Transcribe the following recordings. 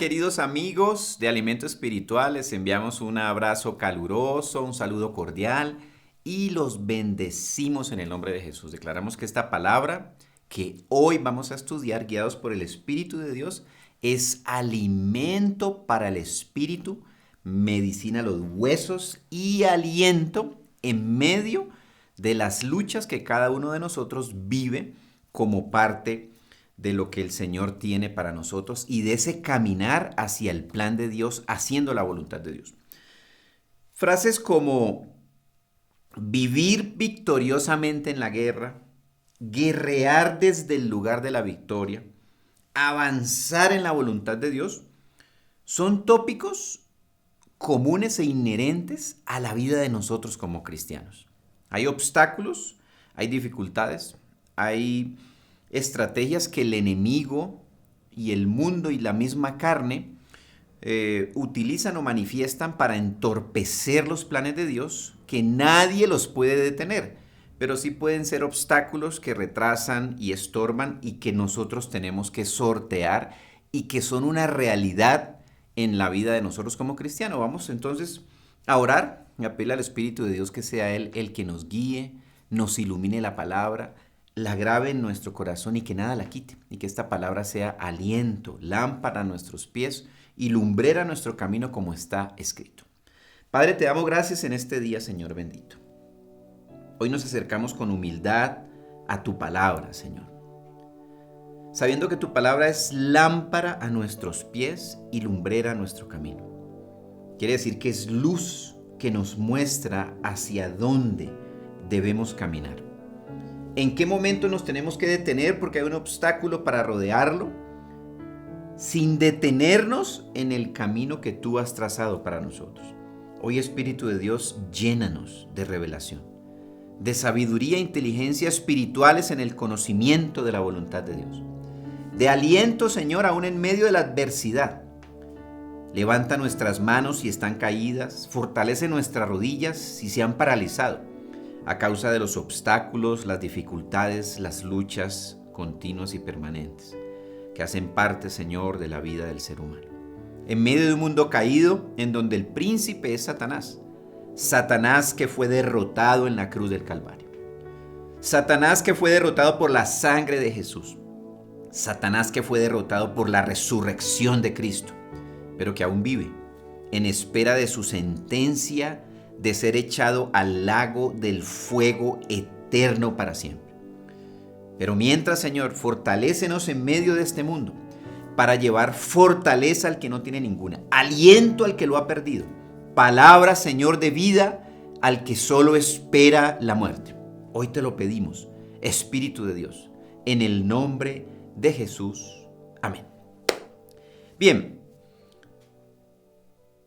queridos amigos de Alimento Espiritual? Les enviamos un abrazo caluroso, un saludo cordial y los bendecimos en el nombre de Jesús. Declaramos que esta palabra que hoy vamos a estudiar, guiados por el Espíritu de Dios, es alimento para el espíritu, medicina a los huesos y aliento en medio de las luchas que cada uno de nosotros vive como parte de lo que el Señor tiene para nosotros y de ese caminar hacia el plan de Dios, haciendo la voluntad de Dios. Frases como vivir victoriosamente en la guerra, guerrear desde el lugar de la victoria, avanzar en la voluntad de Dios, son tópicos comunes e inherentes a la vida de nosotros como cristianos. Hay obstáculos, hay dificultades, hay estrategias que el enemigo y el mundo y la misma carne utilizan o manifiestan para entorpecer los planes de Dios, que nadie los puede detener, pero sí pueden ser obstáculos que retrasan y estorban y que nosotros tenemos que sortear y que son una realidad en la vida de nosotros como cristianos. Vamos entonces a orar y a pedirle al Espíritu de Dios que sea Él el que nos guíe, nos ilumine la palabra, la grabe en nuestro corazón y que nada la quite, y que esta palabra sea aliento, lámpara a nuestros pies y lumbrera a nuestro camino como está escrito. Padre, te damos gracias en este día, Señor bendito. Hoy nos acercamos con humildad a tu palabra, Señor, sabiendo que tu palabra es lámpara a nuestros pies y lumbrera a nuestro camino. Quiere decir que es luz que nos muestra hacia dónde debemos caminar. ¿En qué momento nos tenemos que detener porque hay un obstáculo para rodearlo? Sin detenernos en el camino que tú has trazado para nosotros. Hoy, Espíritu de Dios, llénanos de revelación, de sabiduría e inteligencia espirituales en el conocimiento de la voluntad de Dios. De aliento, Señor, aún en medio de la adversidad. Levanta nuestras manos si están caídas, fortalece nuestras rodillas si se han paralizado a causa de los obstáculos, las dificultades, las luchas continuas y permanentes que hacen parte, Señor, de la vida del ser humano. En medio de un mundo caído en donde el príncipe es Satanás. Satanás que fue derrotado en la cruz del Calvario. Satanás que fue derrotado por la sangre de Jesús. Satanás que fue derrotado por la resurrección de Cristo, pero que aún vive en espera de su sentencia de ser echado al lago del fuego eterno para siempre. Pero mientras, Señor, fortalécenos en medio de este mundo para llevar fortaleza al que no tiene ninguna, aliento al que lo ha perdido, palabra, Señor, de vida al que solo espera la muerte. Hoy te lo pedimos, Espíritu de Dios, en el nombre de Jesús. Amén. Bien,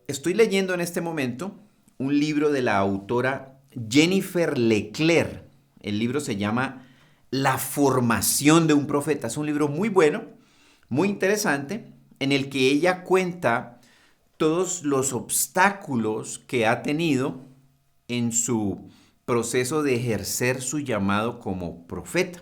estoy leyendo en este momento un libro de la autora Jennifer LeClair. El libro se llama La formación de un profeta. Es un libro muy bueno, muy interesante, en el que ella cuenta todos los obstáculos que ha tenido en su proceso de ejercer su llamado como profeta,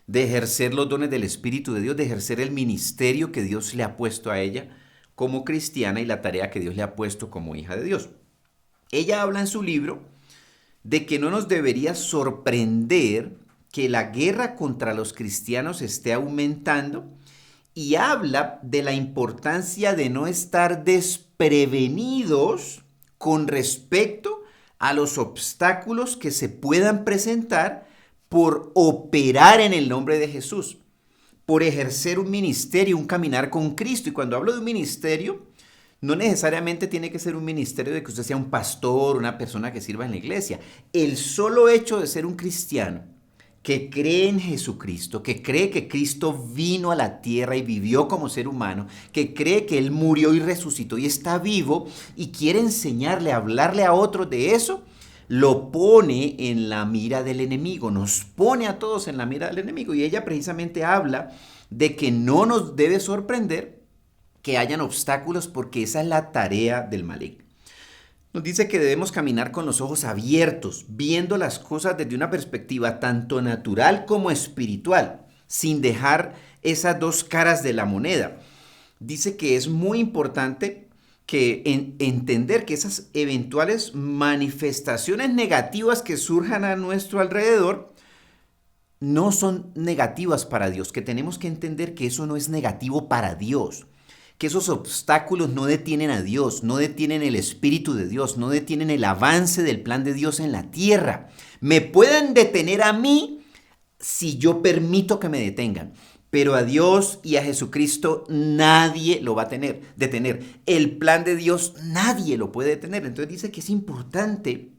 de ejercer los dones del Espíritu de Dios, de ejercer el ministerio que Dios le ha puesto a ella como cristiana y la tarea que Dios le ha puesto como hija de Dios. Ella habla en su libro de que no nos debería sorprender que la guerra contra los cristianos esté aumentando y habla de la importancia de no estar desprevenidos con respecto a los obstáculos que se puedan presentar por operar en el nombre de Jesús, por ejercer un ministerio, un caminar con Cristo. Y cuando hablo de un ministerio, no necesariamente tiene que ser un ministerio de que usted sea un pastor, una persona que sirva en la iglesia. El solo hecho de ser un cristiano que cree en Jesucristo, que cree que Cristo vino a la tierra y vivió como ser humano, que cree que Él murió y resucitó y está vivo y quiere enseñarle, hablarle a otros de eso, lo pone en la mira del enemigo, nos pone a todos en la mira del enemigo. Y ella precisamente habla de que no nos debe sorprender que hayan obstáculos porque esa es la tarea del maligno. Nos dice que debemos caminar con los ojos abiertos, viendo las cosas desde una perspectiva tanto natural como espiritual, sin dejar esas dos caras de la moneda. dice que es muy importante que entender que esas eventuales manifestaciones negativas que surjan a nuestro alrededor no son negativas para Dios, que tenemos que entender que eso no es negativo para Dios, que esos obstáculos no detienen a Dios, no detienen el Espíritu de Dios, no detienen el avance del plan de Dios en la tierra. Me pueden detener a mí si yo permito que me detengan, pero a Dios y a Jesucristo nadie lo va a detener. El plan de Dios nadie lo puede detener. Entonces dice que es importante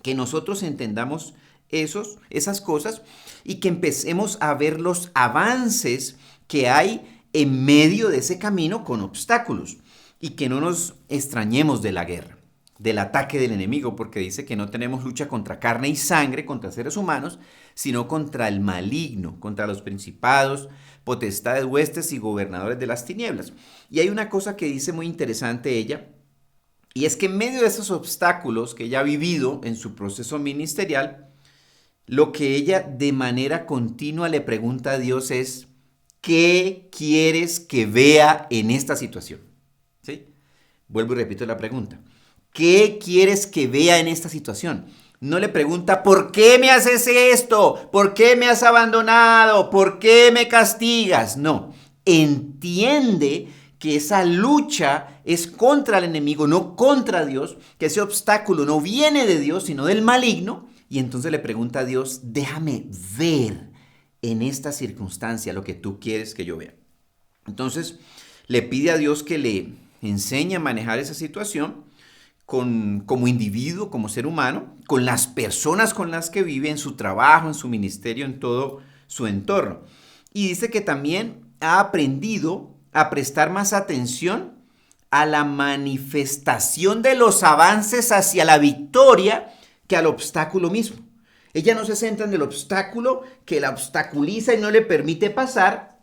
que nosotros entendamos esas cosas y que empecemos a ver los avances que hay en medio de ese camino con obstáculos y que no nos extrañemos de la guerra, del ataque del enemigo, porque dice que no tenemos lucha contra carne y sangre, contra seres humanos, sino contra el maligno, contra los principados, potestades, huestes y gobernadores de las tinieblas. Y hay una cosa que dice muy interesante ella, y es que en medio de esos obstáculos que ella ha vivido en su proceso ministerial, lo que ella de manera continua le pregunta a Dios es: ¿qué quieres que vea en esta situación? ¿Sí? Vuelvo y repito la pregunta. ¿Qué quieres que vea en esta situación? No le pregunta: ¿por qué me haces esto? ¿Por qué me has abandonado? ¿Por qué me castigas? No. Entiende que esa lucha es contra el enemigo, no contra Dios, que ese obstáculo no viene de Dios, sino del maligno. Y entonces le pregunta a Dios: déjame ver en esta circunstancia lo que tú quieres que yo vea. Entonces le pide a Dios que le enseñe a manejar esa situación como individuo, como ser humano, con las personas con las que vive, en su trabajo, en su ministerio, en todo su entorno. Y dice que también ha aprendido a prestar más atención a la manifestación de los avances hacia la victoria que al obstáculo mismo. Ella no se centra en el obstáculo que la obstaculiza y no le permite pasar,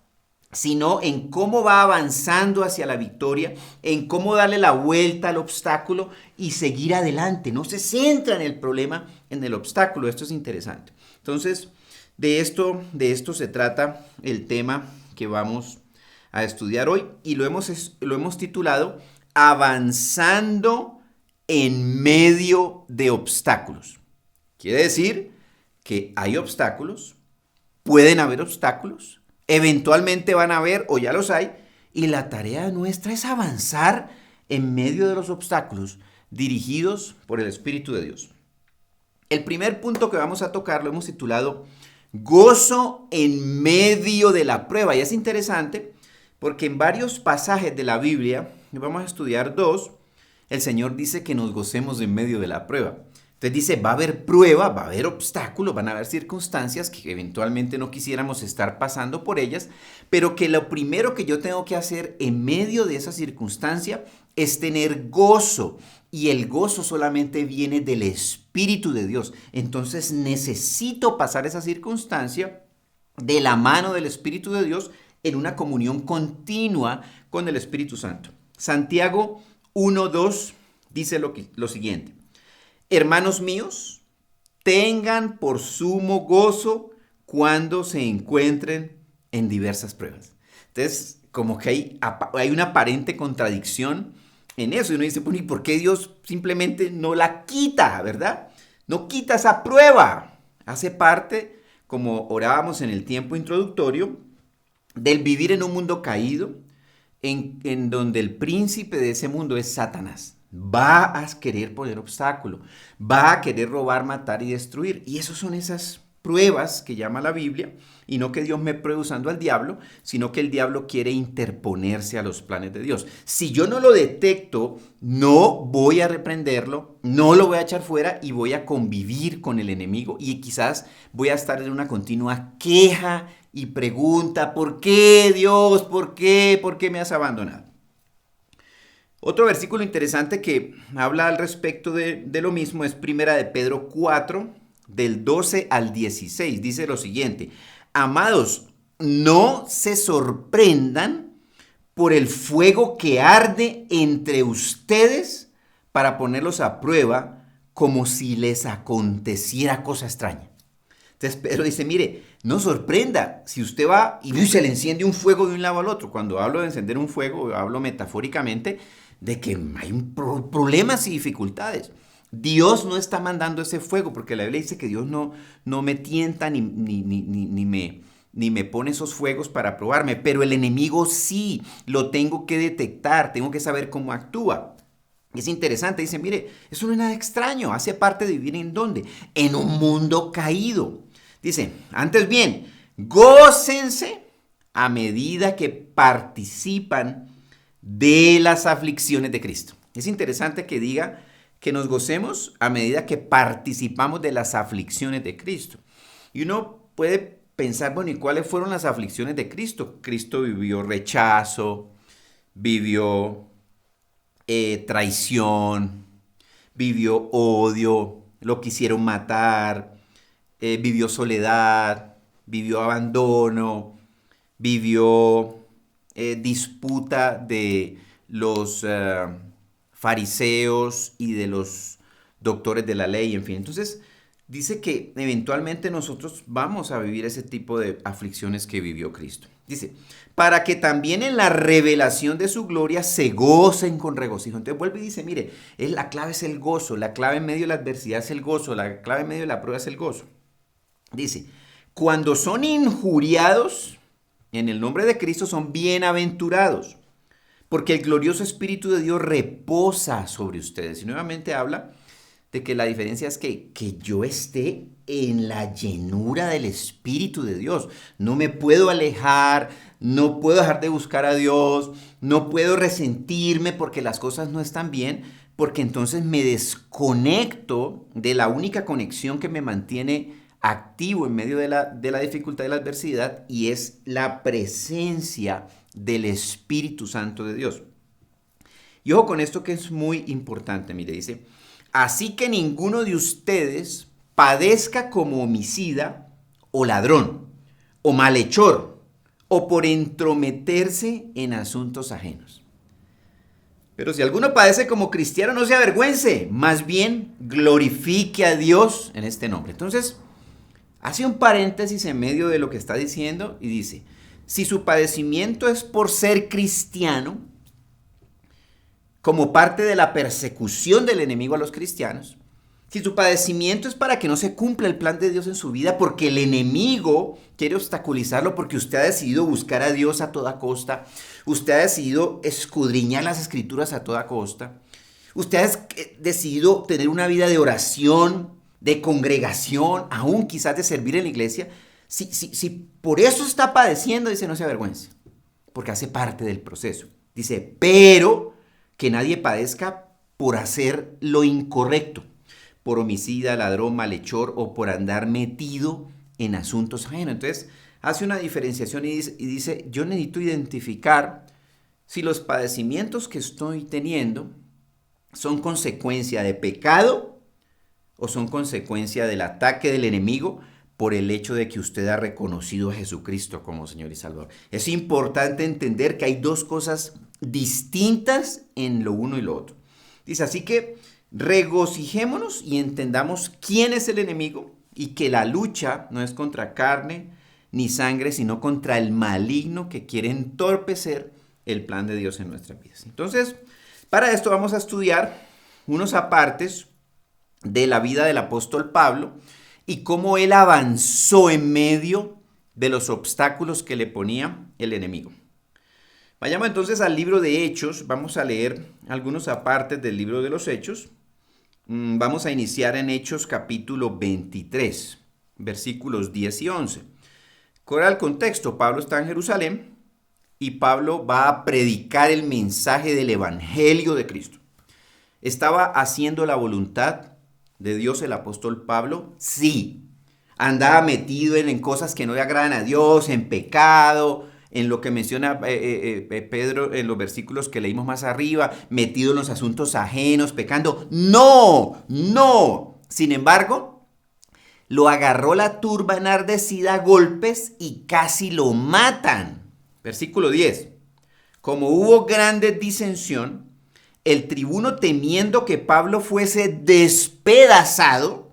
sino en cómo va avanzando hacia la victoria, en cómo darle la vuelta al obstáculo y seguir adelante. No se centra en el problema, en el obstáculo. Esto es interesante. Entonces, de esto se trata el tema que vamos a estudiar hoy y lo hemos titulado Avanzando en medio de obstáculos. Quiere decir que hay obstáculos, pueden haber obstáculos, eventualmente van a haber o ya los hay, y la tarea nuestra es avanzar en medio de los obstáculos dirigidos por el Espíritu de Dios. El primer punto que vamos a tocar lo hemos titulado Gozo en medio de la prueba, y es interesante porque en varios pasajes de la Biblia, y vamos a estudiar dos, el Señor dice que nos gocemos en medio de la prueba. Entonces dice, va a haber prueba, va a haber obstáculos, van a haber circunstancias que eventualmente no quisiéramos estar pasando por ellas, pero que lo primero que yo tengo que hacer en medio de esa circunstancia es tener gozo. Y el gozo solamente viene del Espíritu de Dios. Entonces necesito pasar esa circunstancia de la mano del Espíritu de Dios en una comunión continua con el Espíritu Santo. Santiago 1:2 dice lo siguiente. Hermanos míos, tengan por sumo gozo cuando se encuentren en diversas pruebas. Entonces, como que hay una aparente contradicción en eso. Y uno dice, pues, ¿y por qué Dios simplemente no la quita, verdad? No quita esa prueba. Hace parte, como orábamos en el tiempo introductorio, del vivir en un mundo caído, en donde el príncipe de ese mundo es Satanás. Va a querer poner obstáculo, va a querer robar, matar y destruir. Y esas son esas pruebas que llama la Biblia, y no que Dios me pruebe usando al diablo, sino que el diablo quiere interponerse a los planes de Dios. Si yo no lo detecto, no voy a reprenderlo, no lo voy a echar fuera y voy a convivir con el enemigo y quizás voy a estar en una continua queja y pregunta, ¿por qué Dios? ¿Por qué? ¿Por qué me has abandonado? Otro versículo interesante que habla al respecto de lo mismo es Primera de Pedro 4, del 12 al 16. Dice lo siguiente: Amados, no se sorprendan por el fuego que arde entre ustedes para ponerlos a prueba como si les aconteciera cosa extraña. Entonces Pedro dice, mire, no sorprenda si usted va y se le enciende un fuego de un lado al otro. Cuando hablo de encender un fuego, hablo metafóricamente de que hay problemas y dificultades. Dios no está mandando ese fuego, porque la Biblia dice que Dios no me tienta ni me pone esos fuegos para probarme, pero el enemigo sí, lo tengo que detectar, tengo que saber cómo actúa. Es interesante, dice, mire, eso no es nada extraño, hace parte de vivir ¿en dónde? En un mundo caído. Dice, antes bien, gócense a medida que participan de las aflicciones de Cristo. Es interesante que diga que nos gocemos a medida que participamos de las aflicciones de Cristo. Y uno puede pensar, bueno, ¿y cuáles fueron las aflicciones de Cristo? Cristo vivió rechazo, vivió traición, vivió odio, lo quisieron matar, vivió soledad, vivió abandono, vivió disputa de los fariseos y de los doctores de la ley, en fin. Entonces, dice que eventualmente nosotros vamos a vivir ese tipo de aflicciones que vivió Cristo. Dice, para que también en la revelación de su gloria se gocen con regocijo. Entonces vuelve y dice, mire, la clave es el gozo, la clave en medio de la adversidad es el gozo, la clave en medio de la prueba es el gozo. Dice, cuando son injuriados en el nombre de Cristo son bienaventurados, porque el glorioso Espíritu de Dios reposa sobre ustedes. Y nuevamente habla de que la diferencia es que yo esté en la llenura del Espíritu de Dios. No me puedo alejar, no puedo dejar de buscar a Dios, no puedo resentirme porque las cosas no están bien, porque entonces me desconecto de la única conexión que me mantiene activo en medio de la dificultad y la adversidad, y es la presencia del Espíritu Santo de Dios. Y ojo con esto que es muy importante, mire, dice, así que ninguno de ustedes padezca como homicida o ladrón o malhechor o por entrometerse en asuntos ajenos. Pero si alguno padece como cristiano, no se avergüence, más bien glorifique a Dios en este nombre. Entonces, hace un paréntesis en medio de lo que está diciendo y dice, si su padecimiento es por ser cristiano, como parte de la persecución del enemigo a los cristianos, si su padecimiento es para que no se cumpla el plan de Dios en su vida, porque el enemigo quiere obstaculizarlo, porque usted ha decidido buscar a Dios a toda costa, usted ha decidido escudriñar las escrituras a toda costa, usted ha decidido tener una vida de oración, de congregación, aún quizás de servir en la iglesia, si por eso está padeciendo, dice, no se avergüence, porque hace parte del proceso. Dice, pero que nadie padezca por hacer lo incorrecto, por homicida, ladrón, malhechor o por andar metido en asuntos ajenos. Entonces, hace una diferenciación y dice, yo necesito identificar si los padecimientos que estoy teniendo son consecuencia de pecado o son consecuencia del ataque del enemigo por el hecho de que usted ha reconocido a Jesucristo como Señor y Salvador. Es importante entender que hay dos cosas distintas en lo uno y lo otro. Dice, así que regocijémonos y entendamos quién es el enemigo y que la lucha no es contra carne ni sangre, sino contra el maligno que quiere entorpecer el plan de Dios en nuestras vidas. Entonces, para esto vamos a estudiar unos apartes de la vida del apóstol Pablo y cómo él avanzó en medio de los obstáculos que le ponía el enemigo. Vayamos entonces al libro de Hechos, vamos a leer algunos apartes del libro de los Hechos. Vamos a iniciar en Hechos capítulo 23, versículos 10 y 11. ¿Cuál era el contexto? Pablo está en Jerusalén y Pablo va a predicar el mensaje del Evangelio de Cristo. ¿Estaba haciendo la voluntad de Dios el apóstol Pablo? Sí. Andaba metido en cosas que no le agradan a Dios, en pecado, en lo que menciona Pedro en los versículos que leímos más arriba, metido en los asuntos ajenos, pecando. No, no. Sin embargo, lo agarró la turba enardecida a golpes y casi lo matan. Versículo 10. Como hubo grande disensión, el tribuno, temiendo que Pablo fuese despedazado,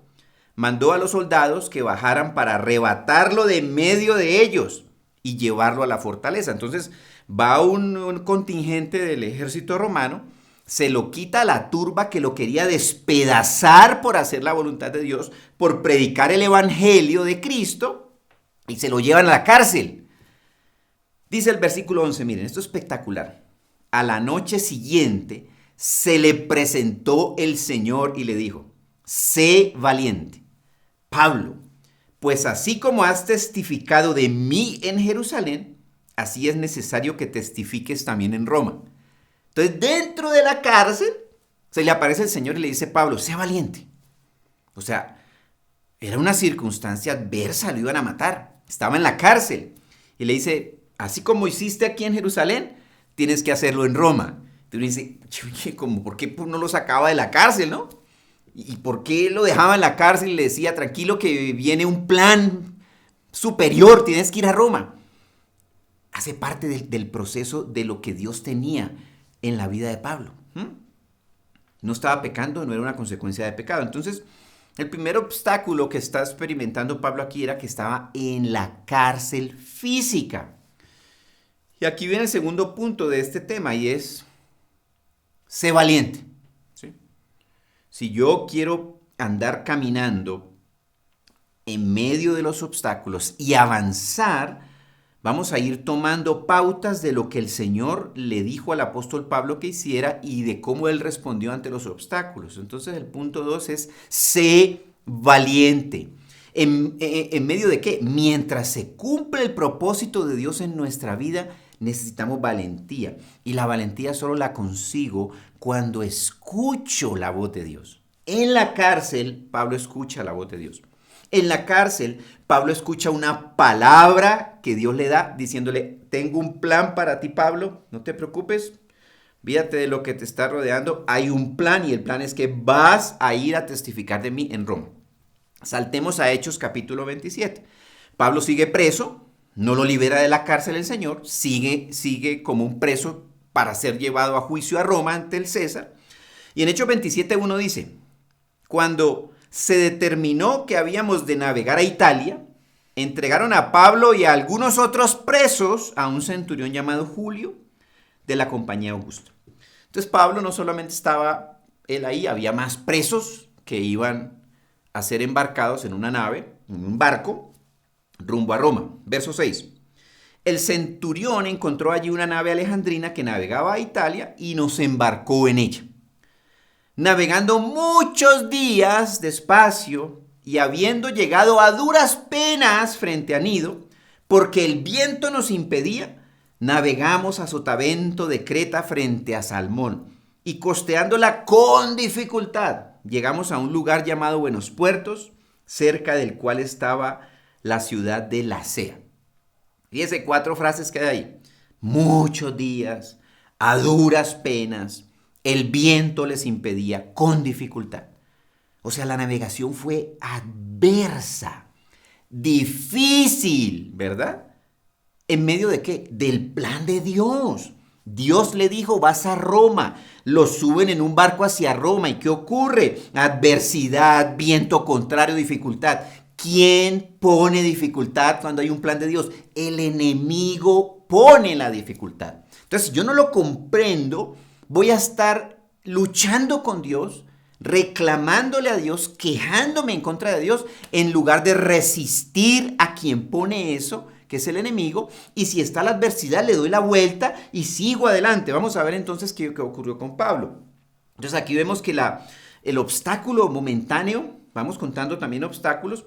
mandó a los soldados que bajaran para arrebatarlo de en medio de ellos y llevarlo a la fortaleza. Entonces va un contingente del ejército romano, se lo quita a la turba que lo quería despedazar por hacer la voluntad de Dios, por predicar el evangelio de Cristo, y se lo llevan a la cárcel. Dice el versículo 11, miren, esto es espectacular. A la noche siguiente se le presentó el Señor y le dijo: sé valiente, Pablo, pues así como has testificado de mí en Jerusalén, así es necesario que testifiques también en Roma. Entonces, dentro de la cárcel, se le aparece el Señor y le dice: Pablo, sé valiente. O sea, era una circunstancia adversa, lo iban a matar. Estaba en la cárcel. Y le dice: así como hiciste aquí en Jerusalén, tienes que hacerlo en Roma. Entonces dice: oye, ¿por qué no lo sacaba de la cárcel, no? ¿Y por qué lo dejaba en la cárcel y le decía: tranquilo que viene un plan superior, tienes que ir a Roma? Hace parte del proceso de lo que Dios tenía en la vida de Pablo. No estaba pecando, no era una consecuencia de pecado. Entonces, el primer obstáculo que está experimentando Pablo aquí era que estaba en la cárcel física. Y aquí viene el segundo punto de este tema, y es: sé valiente. ¿Sí? Si yo quiero andar caminando en medio de los obstáculos y avanzar, vamos a ir tomando pautas de lo que el Señor le dijo al apóstol Pablo que hiciera y de cómo él respondió ante los obstáculos. Entonces el punto 2 es: sé valiente. ¿En medio de qué? Mientras se cumple el propósito de Dios en nuestra vida, necesitamos valentía. Y la valentía solo la consigo cuando escucho la voz de Dios. En la cárcel, Pablo escucha la voz de Dios. En la cárcel, Pablo escucha una palabra que Dios le da diciéndole: tengo un plan para ti, Pablo, no te preocupes, olvídate de lo que te está rodeando, hay un plan, y el plan es que vas a ir a testificar de mí en Roma. Saltemos a Hechos capítulo 27. Pablo sigue preso, no lo libera de la cárcel el Señor, sigue como un preso para ser llevado a juicio a Roma ante el César. Y en Hechos 27:1 dice: cuando se determinó que habíamos de navegar a Italia, entregaron a Pablo y a algunos otros presos a un centurión llamado Julio de la compañía Augusta. Entonces Pablo no solamente estaba él ahí, había más presos que iban a ser embarcados en una nave, en un barco, rumbo a Roma. Verso 6. El centurión encontró allí una nave alejandrina que navegaba a Italia y nos embarcó en ella. Navegando muchos días despacio y habiendo llegado a duras penas frente a Nido, porque el viento nos impedía, navegamos a sotavento de Creta frente a Salmón, y costeándola con dificultad, llegamos a un lugar llamado Buenos Puertos, cerca del cual estaba la ciudad de Lasea. Fíjese 4 frases que hay ahí. Muchos días, a duras penas, el viento les impedía, con dificultad. O sea, la navegación fue adversa, difícil, ¿verdad? ¿En medio de qué? Del plan de Dios. Dios le dijo: vas a Roma. Lo suben en un barco hacia Roma. ¿Y qué ocurre? Adversidad, viento contrario, dificultad. ¿Quién pone dificultad cuando hay un plan de Dios? El enemigo pone la dificultad. Entonces, si yo no lo comprendo, voy a estar luchando con Dios, reclamándole a Dios, quejándome en contra de Dios, en lugar de resistir a quien pone eso, que es el enemigo. Y si está la adversidad, le doy la vuelta y sigo adelante. Vamos a ver entonces qué ocurrió con Pablo. Entonces aquí vemos que el obstáculo momentáneo, vamos contando también obstáculos,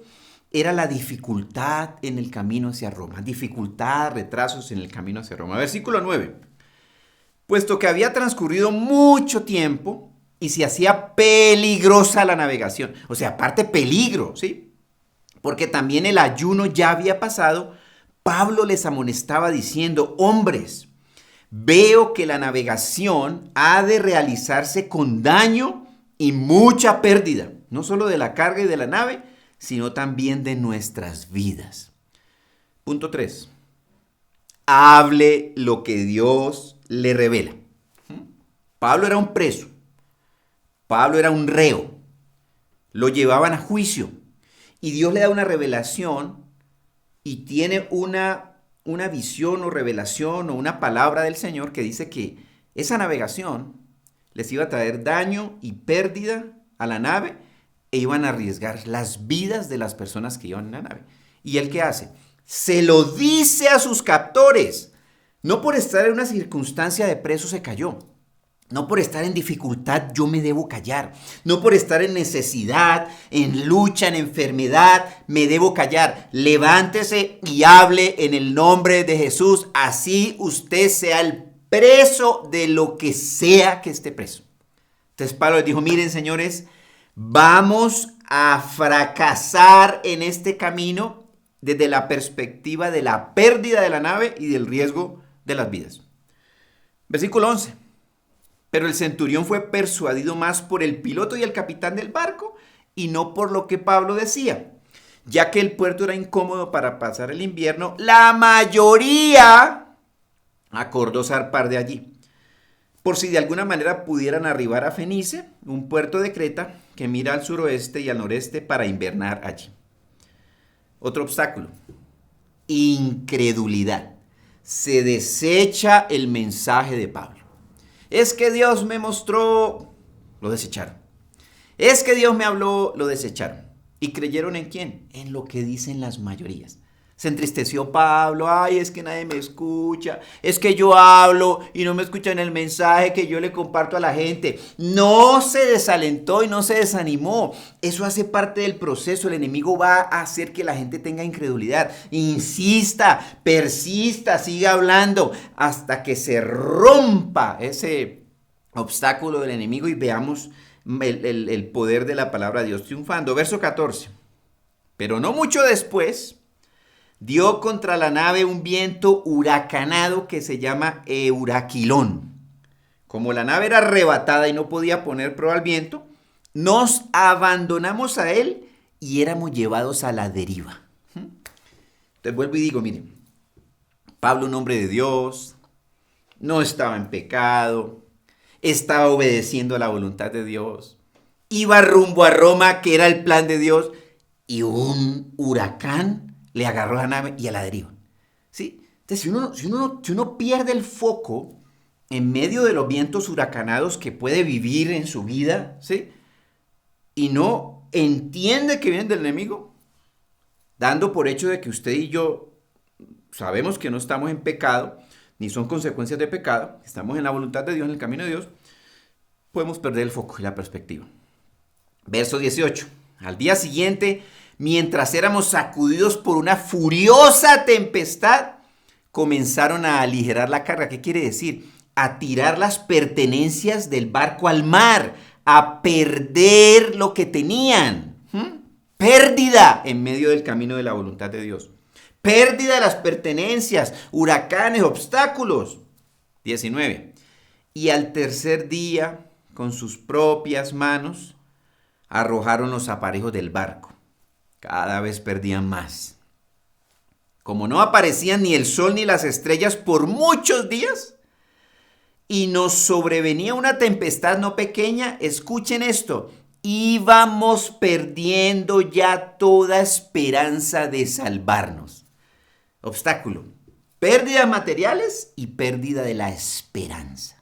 era la dificultad en el camino hacia Roma. Dificultad, retrasos en el camino hacia Roma. Versículo 9. Puesto que había transcurrido mucho tiempo y se hacía peligrosa la navegación. O sea, aparte peligro, ¿sí? Porque también el ayuno ya había pasado. Pablo les amonestaba diciendo: hombres, veo que la navegación ha de realizarse con daño y mucha pérdida, no solo de la carga y de la nave, sino también de nuestras vidas. Punto 3. Hable lo que Dios le revela. Pablo era un preso. Pablo era un reo. Lo llevaban a juicio. y Dios le da una revelación y tiene una visión o revelación o una palabra del Señor que dice que esa navegación les iba a traer daño y pérdida a la nave e iban a arriesgar las vidas de las personas que iban en la nave. ¿Y él qué hace? Se lo dice a sus captores. No por estar en una circunstancia de preso se cayó. No por estar en dificultad yo me debo callar. No por estar en necesidad, en lucha, en enfermedad, me debo callar. Levántese y hable en el nombre de Jesús. Así usted sea el preso de lo que sea que esté preso. Entonces Pablo les dijo, miren señores, vamos a fracasar en este camino desde la perspectiva de la pérdida de la nave y del riesgo de las vidas. Versículo 11. Pero el centurión fue persuadido más por el piloto y el capitán del barco y no por lo que Pablo decía. Ya que el puerto era incómodo para pasar el invierno, la mayoría acordó zarpar de allí, por si de alguna manera pudieran arribar a Fenice, un puerto de Creta que mira al suroeste y al noreste para invernar allí. Otro obstáculo, incredulidad. Se desecha el mensaje de Pablo. Es que Dios me mostró, lo desecharon. Es que Dios me habló, lo desecharon. ¿Y creyeron en quién? En lo que dicen las mayorías. Se entristeció Pablo, ay, es que nadie me escucha, es que yo hablo y no me escuchan el mensaje que yo le comparto a la gente. No se desalentó y no se desanimó. Eso hace parte del proceso. El enemigo va a hacer que la gente tenga incredulidad. Insista, persista, siga hablando hasta que se rompa ese obstáculo del enemigo y veamos el poder de la palabra de Dios triunfando. Verso 14. Pero no mucho después dio contra la nave un viento huracanado que se llama Euraquilón. Como la nave era arrebatada y no podía poner prueba al viento, nos abandonamos a él y éramos llevados a la deriva. Entonces vuelvo y digo, miren, Pablo, un hombre de Dios, no estaba en pecado, estaba obedeciendo a la voluntad de Dios, iba rumbo a Roma, que era el plan de Dios, y un huracán le agarró la nave y a la deriva. ¿Sí? Entonces, si uno pierde el foco en medio de los vientos huracanados que puede vivir en su vida, ¿sí? Y no entiende que vienen del enemigo, dando por hecho de que usted y yo sabemos que no estamos en pecado, ni son consecuencias de pecado, estamos en la voluntad de Dios, en el camino de Dios, podemos perder el foco y la perspectiva. Verso 18. Al día siguiente, mientras éramos sacudidos por una furiosa tempestad, comenzaron a aligerar la carga. ¿Qué quiere decir? A tirar las pertenencias del barco al mar, a perder lo que tenían. Pérdida en medio del camino de la voluntad de Dios. Pérdida de las pertenencias, huracanes, obstáculos. 19. Y al tercer día, con sus propias manos, arrojaron los aparejos del barco. Cada vez perdían más. Como no aparecían ni el sol ni las estrellas por muchos días, y nos sobrevenía una tempestad no pequeña, escuchen esto, íbamos perdiendo ya toda esperanza de salvarnos. Obstáculo, pérdida materiales y pérdida de la esperanza.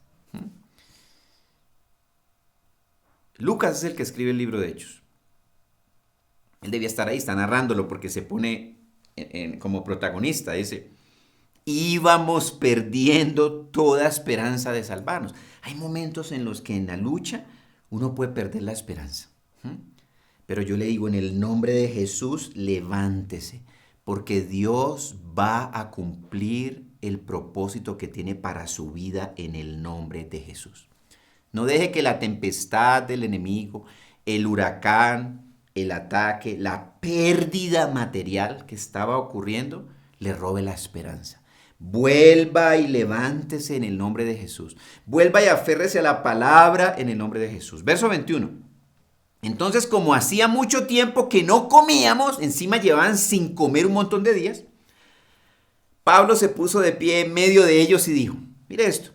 Lucas es el que escribe el libro de Hechos. Él debía estar ahí, está narrándolo porque se pone como protagonista. Dice, íbamos perdiendo toda esperanza de salvarnos. Hay momentos en los que en la lucha uno puede perder la esperanza. Pero yo le digo, en el nombre de Jesús, levántese, porque Dios va a cumplir el propósito que tiene para su vida en el nombre de Jesús. No deje que la tempestad del enemigo, el huracán, el ataque, la pérdida material que estaba ocurriendo, le robe la esperanza. Vuelva y levántese en el nombre de Jesús. Vuelva y aférrese a la palabra en el nombre de Jesús. Verso 21. Entonces, como hacía mucho tiempo que no comíamos, encima llevaban sin comer un montón de días, Pablo se puso de pie en medio de ellos y dijo, mire esto,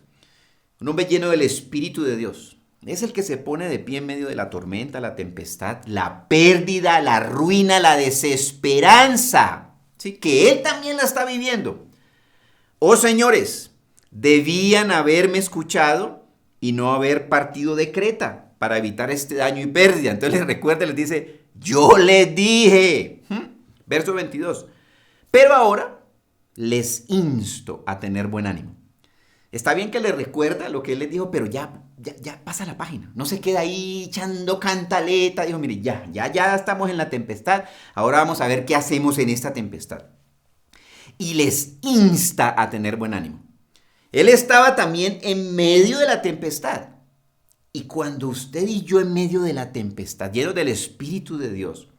un hombre lleno del Espíritu de Dios, Es el que se pone de pie en medio de la tormenta, la tempestad, la pérdida, la ruina, la desesperanza, ¿sí? Que él también la está viviendo. Oh señores, debían haberme escuchado y no haber partido de Creta para evitar este daño y pérdida. Entonces les recuerda, les dice, yo les dije. Verso 22. Pero ahora les insto a tener buen ánimo. Está bien que les recuerda lo que él les dijo, pero ya pasa la página. No se queda ahí echando cantaleta. Dijo, mire, ya estamos en la tempestad. Ahora vamos a ver qué hacemos en esta tempestad. Y les insta a tener buen ánimo. Él estaba también en medio de la tempestad. Y cuando usted y yo en medio de la tempestad, llenos del Espíritu de Dios,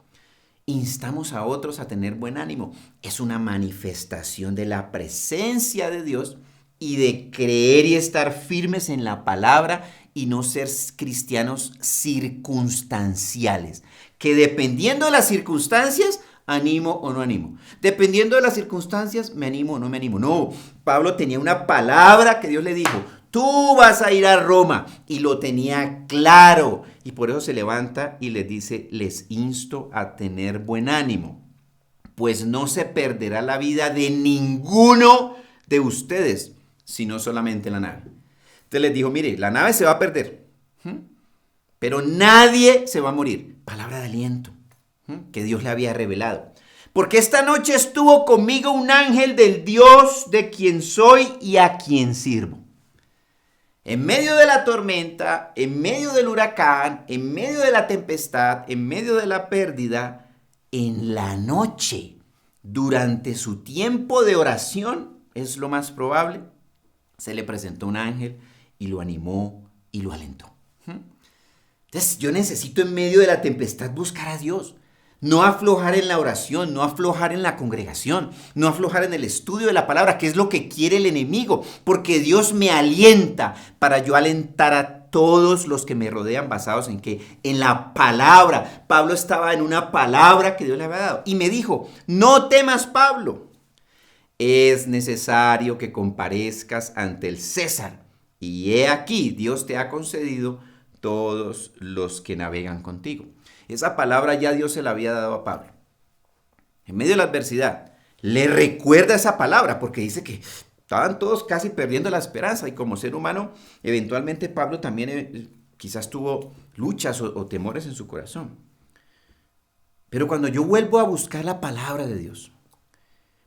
instamos a otros a tener buen ánimo, es una manifestación de la presencia de Dios y de creer y estar firmes en la palabra y no ser cristianos circunstanciales, que dependiendo de las circunstancias, animo o no animo. Dependiendo de las circunstancias, me animo o no me animo. No, Pablo tenía una palabra que Dios le dijo, tú vas a ir a Roma, y lo tenía claro, y por eso se levanta y les dice, les insto a tener buen ánimo, pues no se perderá la vida de ninguno de ustedes, sino solamente la nave. Entonces les dijo, mire, la nave se va a perder, pero nadie se va a morir. Palabra de aliento que Dios le había revelado. Porque esta noche estuvo conmigo un ángel del Dios de quien soy y a quien sirvo. En medio de la tormenta, en medio del huracán, en medio de la tempestad, en medio de la pérdida, en la noche, durante su tiempo de oración, es lo más probable, se le presentó un ángel y lo animó y lo alentó. Entonces yo necesito en medio de la tempestad buscar a Dios. No aflojar en la oración, no aflojar en la congregación, no aflojar en el estudio de la palabra, que es lo que quiere el enemigo, porque Dios me alienta para yo alentar a todos los que me rodean basados en que en la palabra. Pablo estaba en una palabra que Dios le había dado y me dijo, no temas, Pablo, es necesario que comparezcas ante el César y he aquí, Dios te ha concedido todos los que navegan contigo. Esa palabra ya Dios se la había dado a Pablo. En medio de la adversidad, le recuerda esa palabra porque dice que estaban todos casi perdiendo la esperanza y como ser humano, eventualmente Pablo también quizás tuvo luchas o temores en su corazón. Pero cuando yo vuelvo a buscar la palabra de Dios,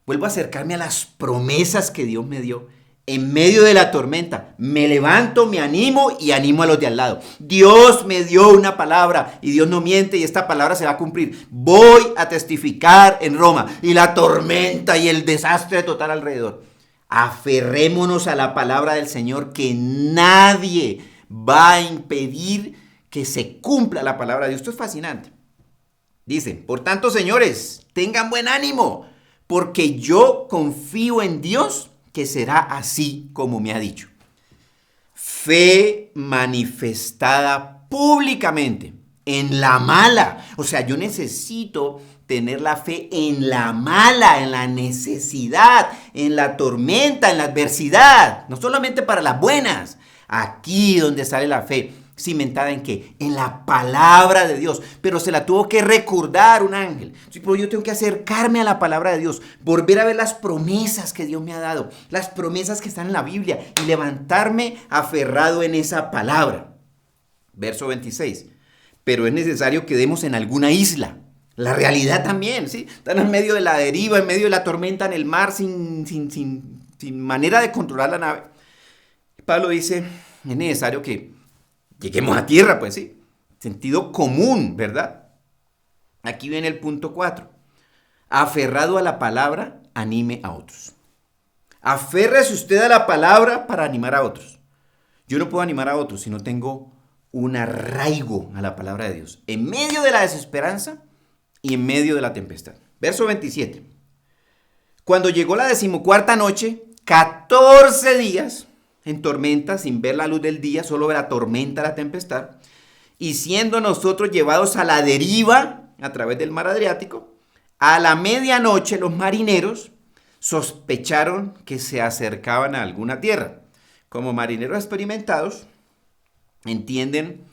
vuelvo a acercarme a las promesas que Dios me dio, en medio de la tormenta, me levanto, me animo y animo a los de al lado. Dios me dio una palabra y Dios no miente y esta palabra se va a cumplir. Voy a testificar en Roma y la tormenta y el desastre total alrededor. Aferrémonos a la palabra del Señor, que nadie va a impedir que se cumpla la palabra de Dios. Esto es fascinante. Dice, por tanto, señores, tengan buen ánimo, porque yo confío en Dios que será así como me ha dicho. Fe manifestada públicamente, en la mala. O sea, yo necesito tener la fe en la mala, en la necesidad, en la tormenta, en la adversidad. No solamente para las buenas. Aquí donde sale la fe. ¿Cimentada en qué? En la palabra de Dios. Pero se la tuvo que recordar un ángel. Pero yo tengo que acercarme a la palabra de Dios, volver a ver las promesas que Dios me ha dado, las promesas que están en la Biblia y levantarme aferrado en esa palabra. Verso 26. Pero es necesario que demos en alguna isla. La realidad también, ¿sí? Están en medio de la deriva, en medio de la tormenta en el mar, sin manera de controlar la nave. Pablo dice, es necesario que lleguemos a tierra, pues sí. Sentido común, ¿verdad? Aquí viene el punto 4. Aferrado a la palabra, anime a otros. Aférrese usted a la palabra para animar a otros. Yo no puedo animar a otros si no tengo un arraigo a la palabra de Dios. En medio de la desesperanza y en medio de la tempestad. Verso 27. Cuando llegó la 14ª noche, 14 días en tormenta, sin ver la luz del día, solo ver la tormenta, la tempestad, y siendo nosotros llevados a la deriva a través del mar Adriático, a la medianoche los marineros sospecharon que se acercaban a alguna tierra. Como marineros experimentados, entienden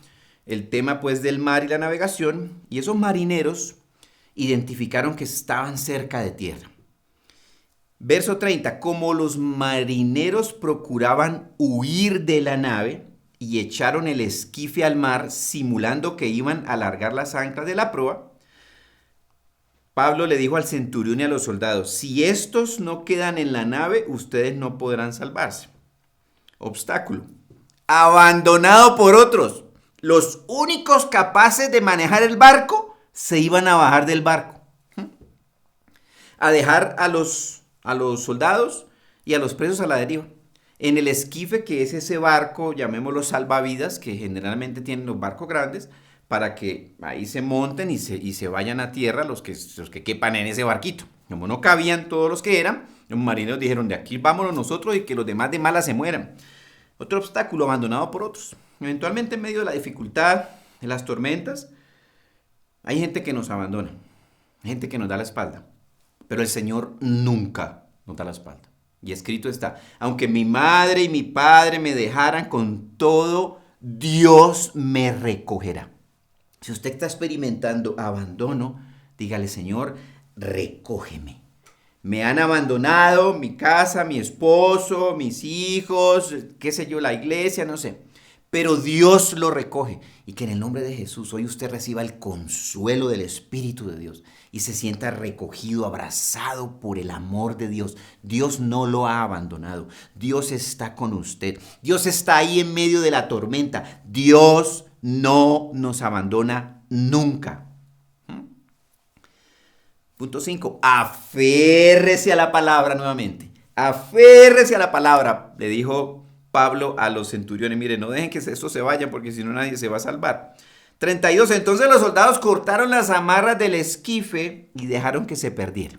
el tema pues del mar y la navegación, y esos marineros identificaron que estaban cerca de tierra. Verso 30, como los marineros procuraban huir de la nave y echaron el esquife al mar simulando que iban a largar las anclas de la proa, Pablo le dijo al centurión y a los soldados, si estos no quedan en la nave, ustedes no podrán salvarse. Obstáculo. Abandonado por otros. Los únicos capaces de manejar el barco se iban a bajar del barco. A dejar a los soldados y a los presos a la deriva. En el esquife, que es ese barco, llamémoslo salvavidas, que generalmente tienen los barcos grandes, para que ahí se monten y se vayan a tierra los que quepan en ese barquito. Como no cabían todos los que eran, los marineros dijeron, de aquí vámonos nosotros y que los demás de malas se mueran. Otro obstáculo, abandonado por otros. Eventualmente, en medio de la dificultad, de las tormentas, hay gente que nos abandona, hay gente que nos da la espalda, pero el Señor nunca nos da la espalda. Y escrito está, aunque mi madre y mi padre me dejaran, con todo, Dios me recogerá. Si usted está experimentando abandono, dígale, Señor, recógeme. Me han abandonado mi casa, mi esposo, mis hijos, qué sé yo, la iglesia, no sé. Pero Dios lo recoge. Y que en el nombre de Jesús hoy usted reciba el consuelo del Espíritu de Dios y se sienta recogido, abrazado por el amor de Dios. Dios no lo ha abandonado. Dios está con usted. Dios está ahí en medio de la tormenta. Dios no nos abandona nunca. Punto 5. Aférrese a la palabra nuevamente. Aférrese a la palabra, le dijo Pablo a los centuriones. Mire, no dejen que estos se vayan porque si no nadie se va a salvar. 32. Entonces los soldados cortaron las amarras del esquife y dejaron que se perdiera.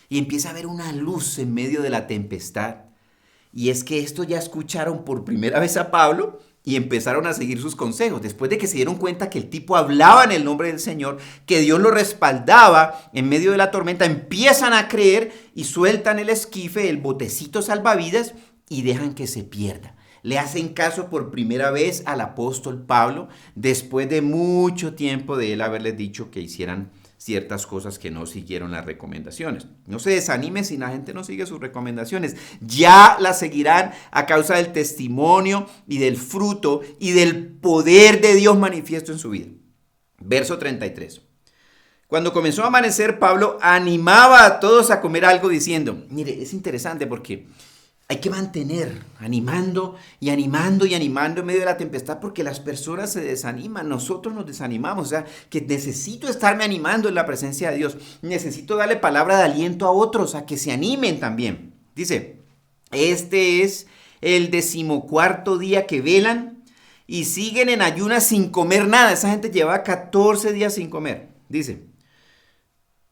Y empieza a haber una luz en medio de la tempestad. Y es que esto ya escucharon por primera vez a Pablo y empezaron a seguir sus consejos. Después de que se dieron cuenta que el tipo hablaba en el nombre del Señor, que Dios lo respaldaba en medio de la tormenta, empiezan a creer y sueltan el esquife, el botecito salvavidas, y dejan que se pierda. Le hacen caso por primera vez al apóstol Pablo, después de mucho tiempo de él haberles dicho que hicieran ciertas cosas que no siguieron las recomendaciones. No se desanime si la gente no sigue sus recomendaciones. Ya las seguirán a causa del testimonio y del fruto y del poder de Dios manifiesto en su vida. Verso 33. Cuando comenzó a amanecer, Pablo animaba a todos a comer algo diciendo, mire, es interesante porque hay que mantener animando y animando y animando en medio de la tempestad porque las personas se desaniman, nosotros nos desanimamos, o sea, que necesito estarme animando en la presencia de Dios, necesito darle palabra de aliento a otros, a que se animen también. Dice, este es el 14º día que velan y siguen en ayunas sin comer nada, esa gente lleva 14 días sin comer, dice,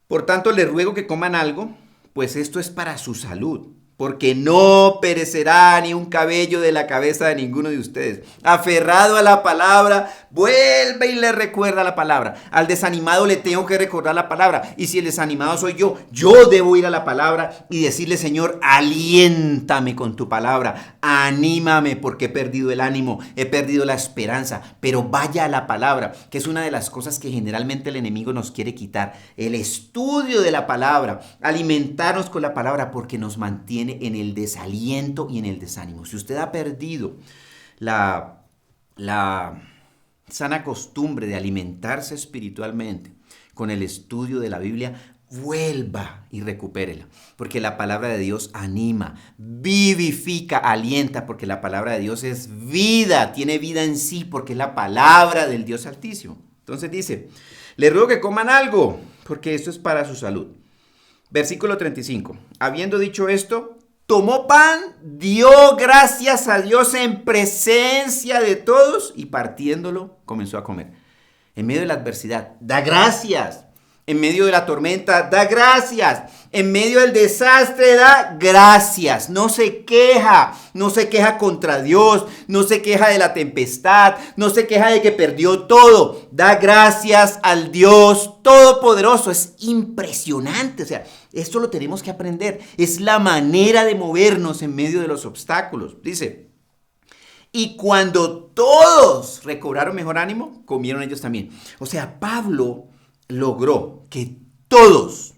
por tanto les ruego que coman algo, pues esto es para su salud. Porque no perecerá ni un cabello de la cabeza de ninguno de ustedes. Aferrado a la palabra, vuelve y le recuerda la palabra. Al desanimado le tengo que recordar la palabra. Y si el desanimado soy yo debo ir a la palabra y decirle, Señor, aliéntame con tu palabra. Anímame porque he perdido el ánimo, he perdido la esperanza. Pero vaya a la palabra, que es una de las cosas que generalmente el enemigo nos quiere quitar. El estudio de la palabra, alimentarnos con la palabra porque nos mantiene en el desaliento y en el desánimo. Si usted ha perdido la sana costumbre de alimentarse espiritualmente con el estudio de la Biblia, vuelva y recupérela, porque la palabra de Dios anima, vivifica, alienta, porque la palabra de Dios es vida, tiene vida en sí, porque es la palabra del Dios Altísimo. Entonces dice, les ruego que coman algo, porque esto es para su salud. Versículo 35. Habiendo dicho esto, tomó pan, dio gracias a Dios en presencia de todos y partiéndolo comenzó a comer. En medio de la adversidad, da gracias. En medio de la tormenta, da gracias. En medio del desastre, da gracias. No se queja contra Dios, no se queja de la tempestad, no se queja de que perdió todo. Da gracias al Dios Todopoderoso. Es impresionante, o sea, esto lo tenemos que aprender. Es la manera de movernos en medio de los obstáculos. Dice, Y cuando todos recobraron mejor ánimo, comieron ellos también. O sea, Pablo logró que todos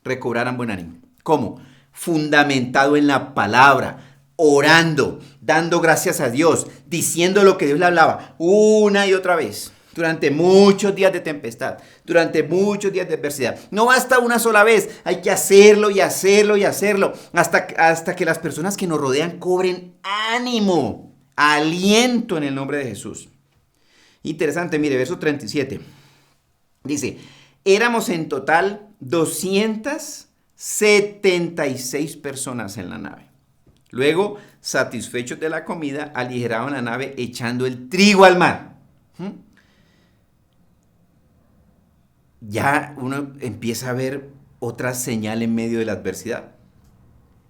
recobraran buen ánimo. ¿Cómo? Fundamentado en la palabra, orando, dando gracias a Dios, diciendo lo que Dios le hablaba una y otra vez. Durante muchos días de tempestad, durante muchos días de adversidad. No basta una sola vez, hay que hacerlo y hacerlo y hacerlo, hasta que las personas que nos rodean cobren ánimo, aliento en el nombre de Jesús. Interesante, mire, verso 37. Dice, éramos en total 276 personas en la nave. Luego, satisfechos de la comida, aligeraban la nave echando el trigo al mar. Ya uno empieza a ver otra señal en medio de la adversidad.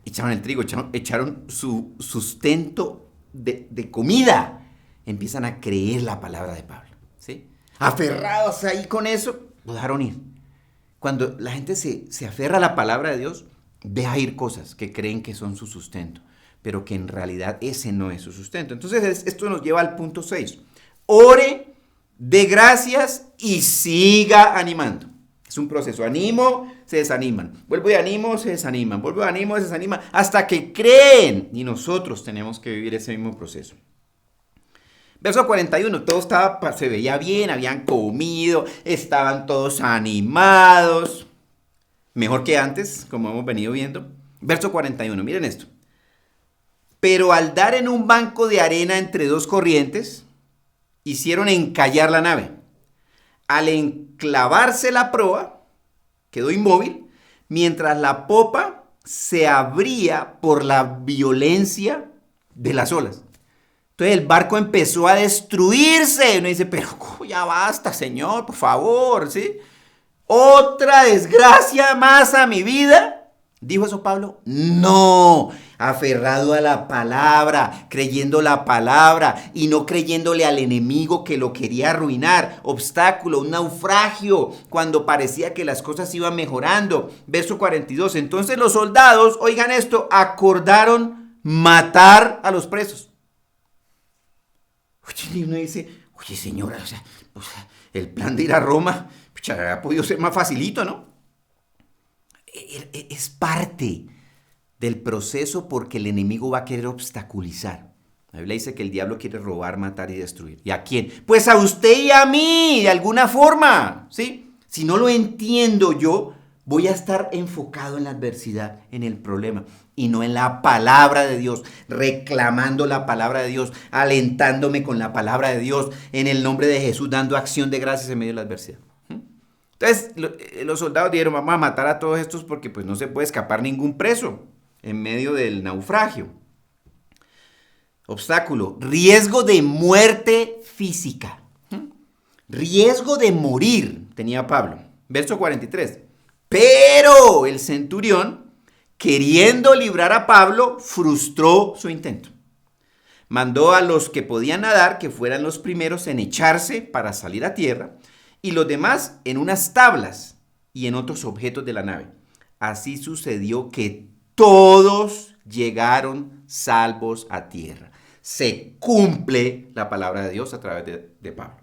Echaron el trigo, echaron su sustento de comida. Empiezan a creer la palabra de Pablo, ¿sí? Aferrados ahí con eso, lo dejaron ir. Cuando la gente se aferra a la palabra de Dios, deja ir cosas que creen que son su sustento, pero que en realidad ese no es su sustento. Entonces esto nos lleva al punto 6. Ore, dé gracias y siga animando. Es un proceso. Animo, se desaniman. Vuelvo y animo, se desaniman. Vuelvo y animo, se desaniman. Hasta que creen. Y nosotros tenemos que vivir ese mismo proceso. Verso 41. Todo se veía bien, habían comido, estaban todos animados. Mejor que antes, como hemos venido viendo. Verso 41. Miren esto. Pero al dar en un banco de arena entre dos corrientes, hicieron encallar la nave. Al enclavarse la proa, quedó inmóvil, mientras la popa se abría por la violencia de las olas. Entonces el barco empezó a destruirse. Uno dice, pero ya basta, Señor, por favor, ¿sí? ¿Otra desgracia más a mi vida? ¿Dijo eso Pablo? No, aferrado a la palabra, creyendo la palabra y no creyéndole al enemigo que lo quería arruinar. Obstáculo, un naufragio, cuando parecía que las cosas iban mejorando. Verso 42, entonces los soldados, oigan esto, acordaron matar a los presos. Y uno dice, oye señora, o sea, el plan de ir a Roma, ha podido ser más facilito, ¿no? Es parte del proceso porque el enemigo va a querer obstaculizar. La Biblia dice que el diablo quiere robar, matar y destruir. ¿Y a quién? Pues a usted y a mí, de alguna forma, ¿sí? Si no lo entiendo yo, voy a estar enfocado en la adversidad, en el problema, y no en la palabra de Dios, reclamando la palabra de Dios, alentándome con la palabra de Dios, en el nombre de Jesús, dando acción de gracias en medio de la adversidad. Entonces, los soldados dijeron, vamos a matar a todos estos porque pues no se puede escapar ningún preso en medio del naufragio. Obstáculo, riesgo de muerte física. Riesgo de morir, tenía Pablo. Verso 43. Pero el centurión, queriendo librar a Pablo, frustró su intento. Mandó a los que podían nadar que fueran los primeros en echarse para salir a tierra, y los demás en unas tablas y en otros objetos de la nave. Así sucedió que todos llegaron salvos a tierra. Se cumple la palabra de Dios a través de Pablo.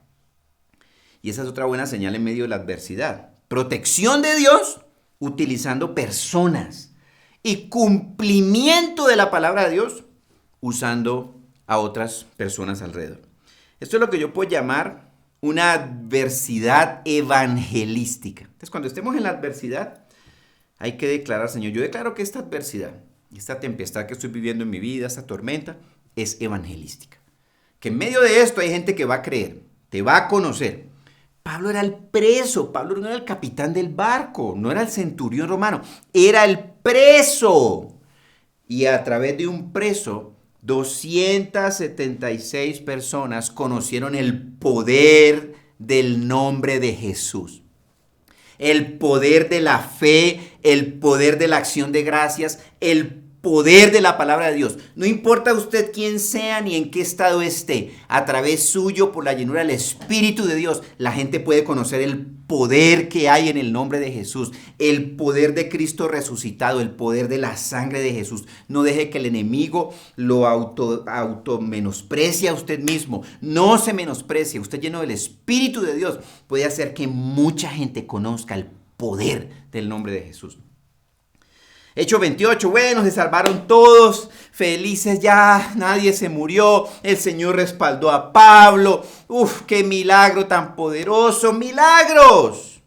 Y esa es otra buena señal en medio de la adversidad. Protección de Dios utilizando personas y cumplimiento de la palabra de Dios usando a otras personas alrededor. Esto es lo que yo puedo llamar una adversidad evangelística. Entonces, cuando estemos en la adversidad, hay que declarar, Señor, yo declaro que esta adversidad, esta tempestad que estoy viviendo en mi vida, esta tormenta, es evangelística. Que en medio de esto hay gente que va a creer, te va a conocer. Pablo era el preso, Pablo no era el capitán del barco, no era el centurión romano, era el preso. Y a través de un preso, 276 personas conocieron el poder del nombre de Jesús. El poder de la fe, el poder de la acción de gracias, el poder de la palabra de Dios. No importa usted quién sea ni en qué estado esté, a través suyo, por la llenura del Espíritu de Dios, la gente puede conocer el poder que hay en el nombre de Jesús, el poder de Cristo resucitado, el poder de la sangre de Jesús. No deje que el enemigo lo auto menosprecie a usted mismo. No se menosprecie. Usted, lleno del Espíritu de Dios, puede hacer que mucha gente conozca el poder del nombre de Jesús. Hecho 28, bueno, se salvaron todos, felices ya, nadie se murió, el Señor respaldó a Pablo, qué milagro tan poderoso, milagros.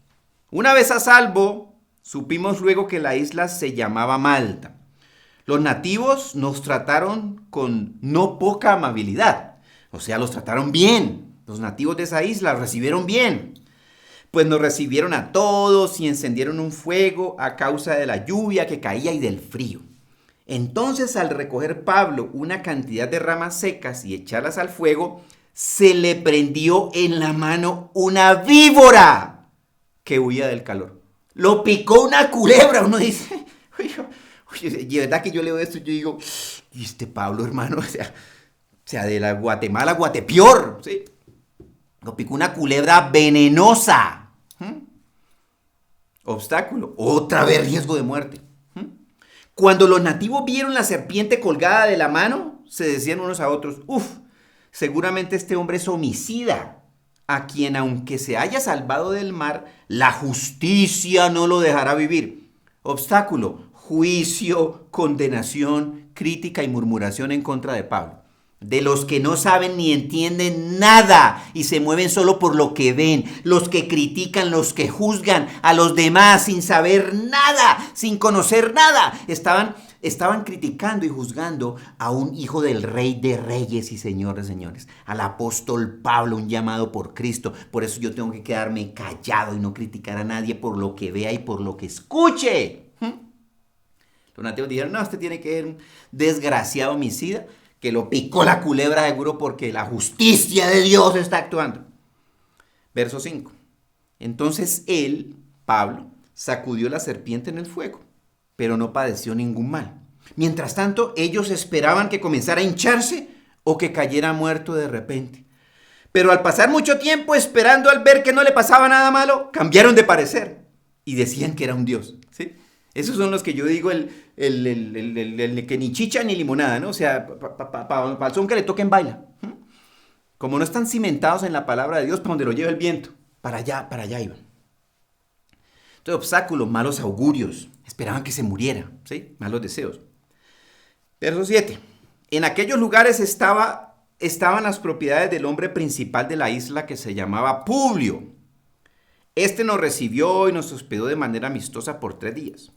Una vez a salvo, supimos luego que la isla se llamaba Malta. Los nativos nos trataron con no poca amabilidad, o sea, los trataron bien, los nativos de esa isla los recibieron bien. Pues nos recibieron a todos y encendieron un fuego a causa de la lluvia que caía y del frío. Entonces, al recoger Pablo una cantidad de ramas secas y echarlas al fuego, se le prendió en la mano una víbora que huía del calor. Lo picó una culebra. Uno dice, oye, de verdad que yo leo esto y yo digo, y este Pablo, hermano, o sea, de la Guatemala, Guatepeor, ¿sí? Lo picó una culebra venenosa. Obstáculo, otra vez riesgo de muerte. Cuando los nativos vieron la serpiente colgada de la mano, se decían unos a otros, seguramente este hombre es homicida, a quien aunque se haya salvado del mar, la justicia no lo dejará vivir. Obstáculo, juicio, condenación, crítica y murmuración en contra de Pablo. De los que no saben ni entienden nada y se mueven solo por lo que ven, los que critican, los que juzgan a los demás sin saber nada, sin conocer nada. Estaban criticando y juzgando a un hijo del Rey de Reyes y Señor de Señores, al apóstol Pablo, un llamado por Cristo. Por eso yo tengo que quedarme callado y no criticar a nadie por lo que vea y por lo que escuche. Los nativos dijeron, no, este tiene que ser un desgraciado homicida que lo picó la culebra seguro porque la justicia de Dios está actuando. Verso 5. Entonces él, Pablo, sacudió la serpiente en el fuego, pero no padeció ningún mal. Mientras tanto, ellos esperaban que comenzara a hincharse o que cayera muerto de repente. Pero al pasar mucho tiempo esperando, al ver que no le pasaba nada malo, cambiaron de parecer y decían que era un dios, ¿sí? Esos son los que yo digo, el que ni chicha ni limonada, ¿no? O sea, para el son que le toquen baila. Como no están cimentados en la palabra de Dios, para donde lo lleva el viento, para allá iban. Entonces, obstáculos, malos augurios, esperaban que se muriera, ¿sí? Malos deseos. Verso 7. En aquellos lugares estaban las propiedades del hombre principal de la isla que se llamaba Publio. Este nos recibió y nos hospedó de manera amistosa por 3 días.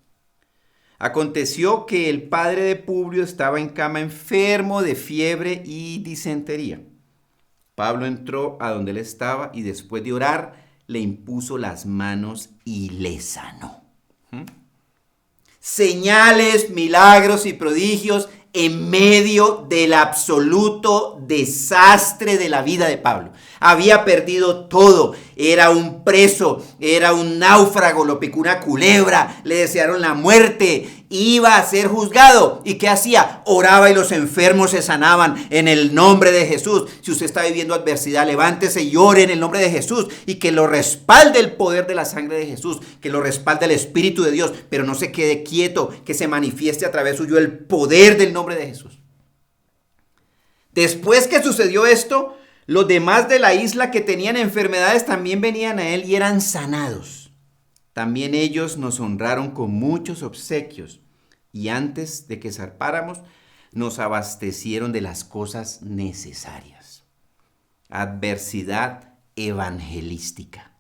Aconteció que el padre de Publio estaba en cama enfermo de fiebre y disentería. Pablo entró a donde él estaba y después de orar le impuso las manos y le sanó. Señales, milagros y prodigios en medio del absoluto desastre de la vida de Pablo. Había perdido todo, era un preso, era un náufrago, lo picó una culebra, le desearon la muerte, iba a ser juzgado. ¿Y qué hacía? Oraba y los enfermos se sanaban en el nombre de Jesús. Si usted está viviendo adversidad, levántese y ore en el nombre de Jesús y que lo respalde el poder de la sangre de Jesús, que lo respalde el Espíritu de Dios, pero no se quede quieto, que se manifieste a través suyo el poder del nombre de Jesús. Después que sucedió esto, los demás de la isla que tenían enfermedades también venían a él y eran sanados. También ellos nos honraron con muchos obsequios y antes de que zarpáramos nos abastecieron de las cosas necesarias. Adversidad evangelística.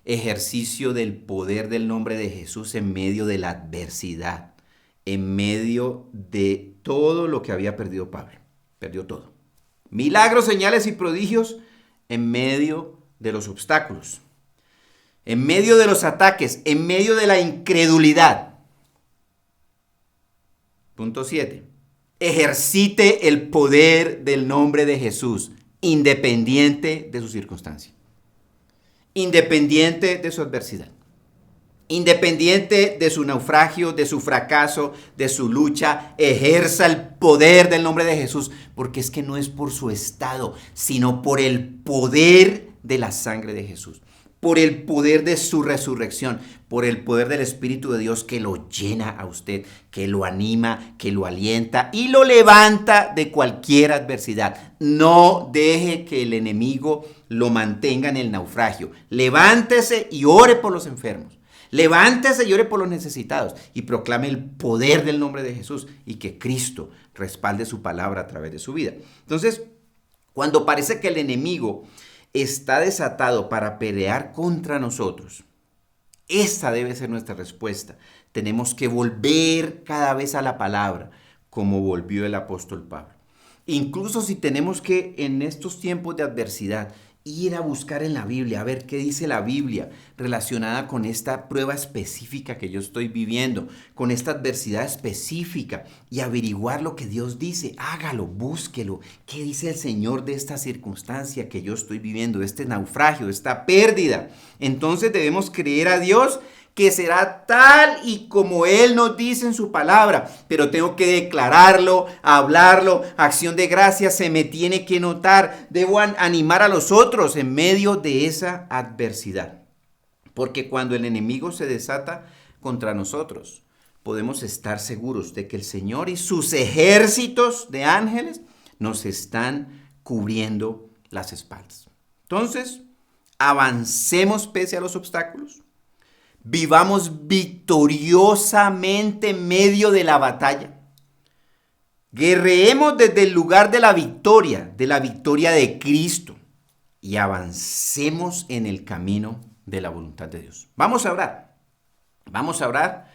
Ejercicio del poder del nombre de Jesús en medio de la adversidad, en medio de todo lo que había perdido Pablo. Perdió todo. Milagros, señales y prodigios en medio de los obstáculos, en medio de los ataques, en medio de la incredulidad. Punto 7. Ejercite el poder del nombre de Jesús, independiente de su circunstancia, independiente de su adversidad. Independiente de su naufragio, de su fracaso, de su lucha, ejerza el poder del nombre de Jesús, porque es que no es por su estado, sino por el poder de la sangre de Jesús, por el poder de su resurrección, por el poder del Espíritu de Dios que lo llena a usted, que lo anima, que lo alienta y lo levanta de cualquier adversidad. No deje que el enemigo lo mantenga en el naufragio. Levántese y ore por los enfermos. Levántese y ore por los necesitados y proclame el poder del nombre de Jesús y que Cristo respalde su palabra a través de su vida. Entonces, cuando parece que el enemigo está desatado para pelear contra nosotros, esa debe ser nuestra respuesta. Tenemos que volver cada vez a la palabra, como volvió el apóstol Pablo. Incluso si tenemos que en estos tiempos de adversidad ir a buscar en la Biblia, a ver qué dice la Biblia relacionada con esta prueba específica que yo estoy viviendo, con esta adversidad específica y averiguar lo que Dios dice. Hágalo, búsquelo. ¿Qué dice el Señor de esta circunstancia que yo estoy viviendo, de este naufragio, de esta pérdida? Entonces debemos creer a Dios que será tal y como Él nos dice en su palabra, pero tengo que declararlo, hablarlo, acción de gracias se me tiene que notar, debo animar a los otros en medio de esa adversidad, porque cuando el enemigo se desata contra nosotros, podemos estar seguros de que el Señor y sus ejércitos de ángeles nos están cubriendo las espaldas. Entonces, avancemos pese a los obstáculos. Vivamos victoriosamente en medio de la batalla. Guerreemos desde el lugar de la victoria de Cristo. Y avancemos en el camino de la voluntad de Dios. Vamos a orar. Vamos a orar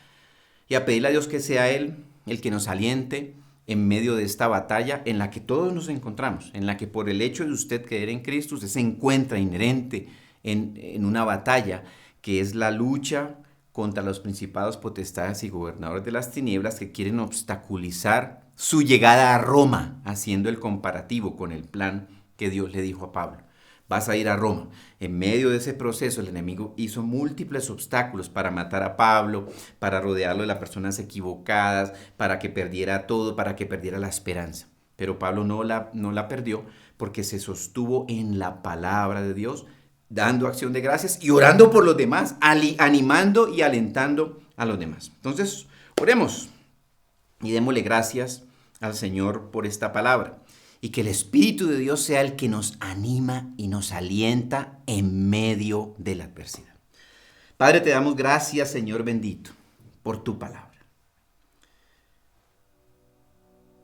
y a pedirle a Dios que sea Él el que nos aliente en medio de esta batalla en la que todos nos encontramos. En la que por el hecho de usted creer en Cristo, usted se encuentra inherente en una batalla que es la lucha contra los principados, potestades y gobernadores de las tinieblas que quieren obstaculizar su llegada a Roma, haciendo el comparativo con el plan que Dios le dijo a Pablo. Vas a ir a Roma. En medio de ese proceso, el enemigo hizo múltiples obstáculos para matar a Pablo, para rodearlo de las personas equivocadas, para que perdiera todo, para que perdiera la esperanza. Pero Pablo no la perdió porque se sostuvo en la palabra de Dios, dando acción de gracias y orando por los demás, animando y alentando a los demás. Entonces, oremos y démosle gracias al Señor por esta palabra. Y que el Espíritu de Dios sea el que nos anima y nos alienta en medio de la adversidad. Padre, te damos gracias, Señor bendito, por tu palabra.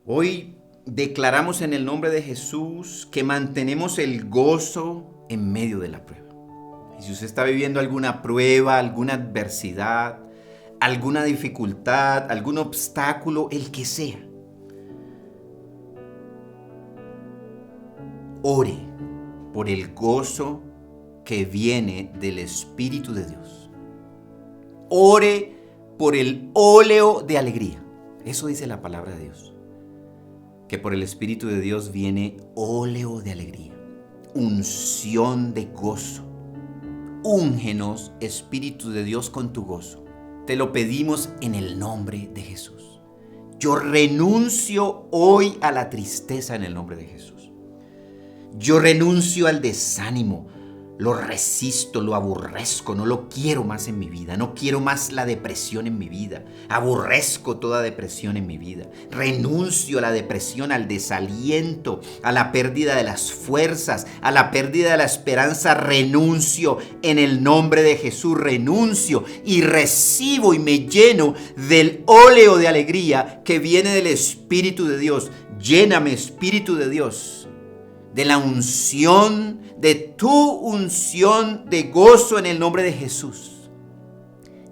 Hoy declaramos en el nombre de Jesús que mantenemos el gozo en medio de la prueba. Y si usted está viviendo alguna prueba, alguna adversidad, alguna dificultad, algún obstáculo, el que sea, ore por el gozo que viene del Espíritu de Dios. Ore por el óleo de alegría. Eso dice la palabra de Dios. Que por el Espíritu de Dios viene óleo de alegría. Unción de gozo. Úngenos, Espíritu de Dios, con tu gozo. Te lo pedimos en el nombre de Jesús. Yo renuncio hoy a la tristeza en el nombre de Jesús. Yo renuncio al desánimo. Lo resisto, lo aborrezco, no lo quiero más en mi vida. No quiero más la depresión en mi vida. Aborrezco toda depresión en mi vida. Renuncio a la depresión, al desaliento, a la pérdida de las fuerzas, a la pérdida de la esperanza. Renuncio en el nombre de Jesús. Renuncio y recibo y me lleno del óleo de alegría que viene del Espíritu de Dios. Lléname, Espíritu de Dios, de la unción, de tu unción de gozo en el nombre de Jesús.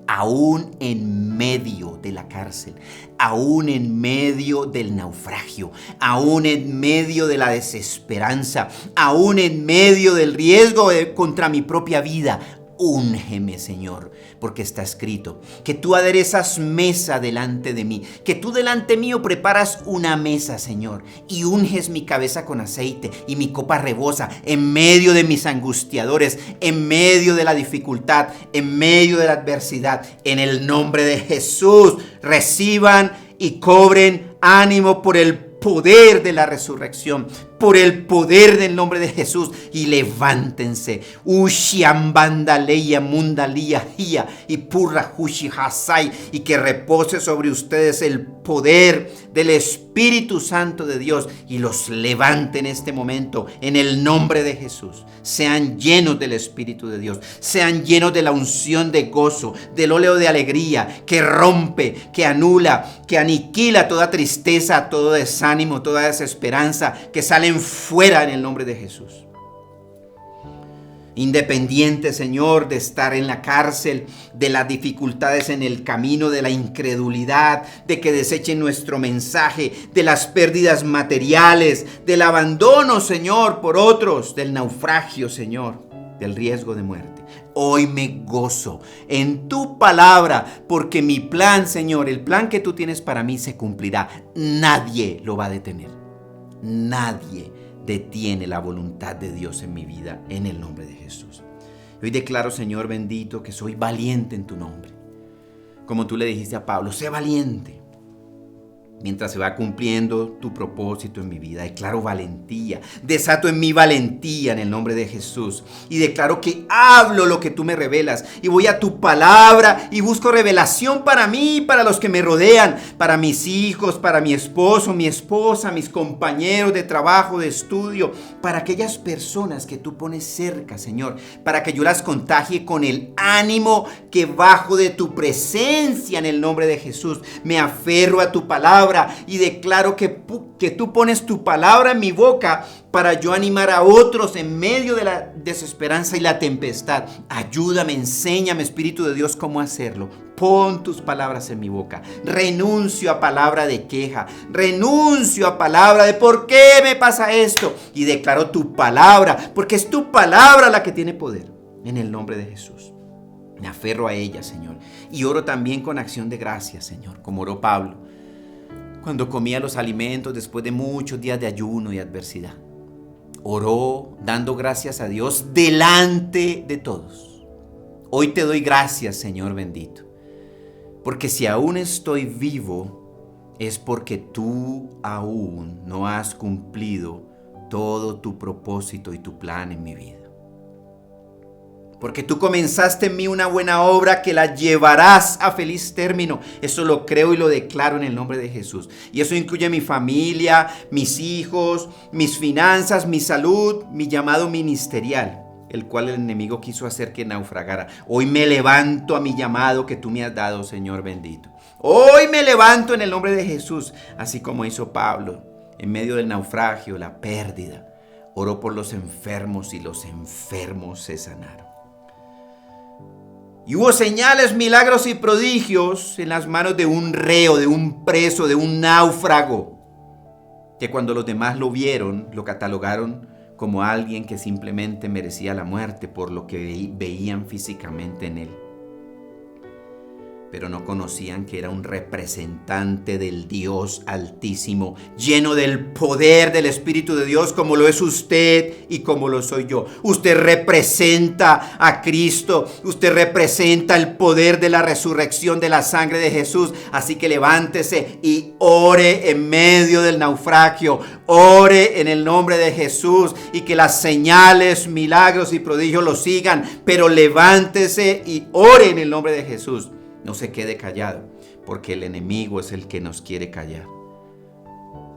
Aún en medio de la cárcel, aún en medio del naufragio, aún en medio de la desesperanza, aún en medio del riesgo contra mi propia vida, Úngeme, Señor, porque está escrito que tú aderezas mesa delante de mí, que tú delante mío preparas una mesa, Señor, y unges mi cabeza con aceite y mi copa rebosa en medio de mis angustiadores, en medio de la dificultad, en medio de la adversidad. En el nombre de Jesús, reciban y cobren ánimo por el poder de la resurrección, por el poder del nombre de Jesús, y levántense. Ushiambandaleya mundalia hia y purra hushi hasai, y que repose sobre ustedes el poder del Espíritu Santo de Dios y los levante en este momento en el nombre de Jesús. Sean llenos del Espíritu de Dios, sean llenos de la unción de gozo, del óleo de alegría que rompe, que anula, que aniquila toda tristeza, todo desánimo, toda desesperanza, que salen fuera en el nombre de Jesús. Independiente, Señor, de estar en la cárcel, de las dificultades en el camino, de la incredulidad, de que desechen nuestro mensaje, de las pérdidas materiales, del abandono, Señor, por otros, del naufragio, Señor, del riesgo de muerte. Hoy me gozo en tu palabra, porque mi plan, Señor, el plan que tú tienes para mí se cumplirá. Nadie lo va a detener. Nadie detiene la voluntad de Dios en mi vida, en el nombre de Jesús. Hoy declaro, Señor bendito, que soy valiente en tu nombre. Como tú le dijiste a Pablo, sé valiente. Mientras se va cumpliendo tu propósito en mi vida, declaro valentía, desato en mí valentía en el nombre de Jesús, y declaro que hablo lo que tú me revelas, y voy a tu palabra y busco revelación para mí, para los que me rodean, para mis hijos, para mi esposo, mi esposa, mis compañeros de trabajo, de estudio, para aquellas personas que tú pones cerca, Señor, para que yo las contagie con el ánimo que bajo de tu presencia en el nombre de Jesús. Me aferro a tu palabra y declaro que tú pones tu palabra en mi boca para yo animar a otros en medio de la desesperanza y la tempestad. Ayúdame, enséñame, Espíritu de Dios, cómo hacerlo. Pon tus palabras en mi boca. Renuncio a palabra de queja. Renuncio a palabra de ¿por qué me pasa esto? Y declaro tu palabra, porque es tu palabra la que tiene poder. En el nombre de Jesús. Me aferro a ella, Señor. Y oro también con acción de gracias, Señor, como oró Pablo cuando comía los alimentos después de muchos días de ayuno y adversidad. Oró dando gracias a Dios delante de todos. Hoy te doy gracias, Señor bendito, porque si aún estoy vivo es porque tú aún no has cumplido todo tu propósito y tu plan en mi vida. Porque tú comenzaste en mí una buena obra que la llevarás a feliz término. Eso lo creo y lo declaro en el nombre de Jesús. Y eso incluye mi familia, mis hijos, mis finanzas, mi salud, mi llamado ministerial, el cual el enemigo quiso hacer que naufragara. Hoy me levanto a mi llamado que tú me has dado, Señor bendito. Hoy me levanto en el nombre de Jesús, así como hizo Pablo en medio del naufragio, la pérdida. Oró por los enfermos y los enfermos se sanaron. Y hubo señales, milagros y prodigios en las manos de un reo, de un preso, de un náufrago, que cuando los demás lo vieron, lo catalogaron como alguien que simplemente merecía la muerte por lo que veían físicamente en él. Pero no conocían que era un representante del Dios Altísimo, lleno del poder del Espíritu de Dios, como lo es usted y como lo soy yo. Usted representa a Cristo, usted representa el poder de la resurrección de la sangre de Jesús. Así que levántese y ore en medio del naufragio, ore en el nombre de Jesús, y que las señales, milagros y prodigios lo sigan, pero levántese y ore en el nombre de Jesús. No se quede callado, porque el enemigo es el que nos quiere callar.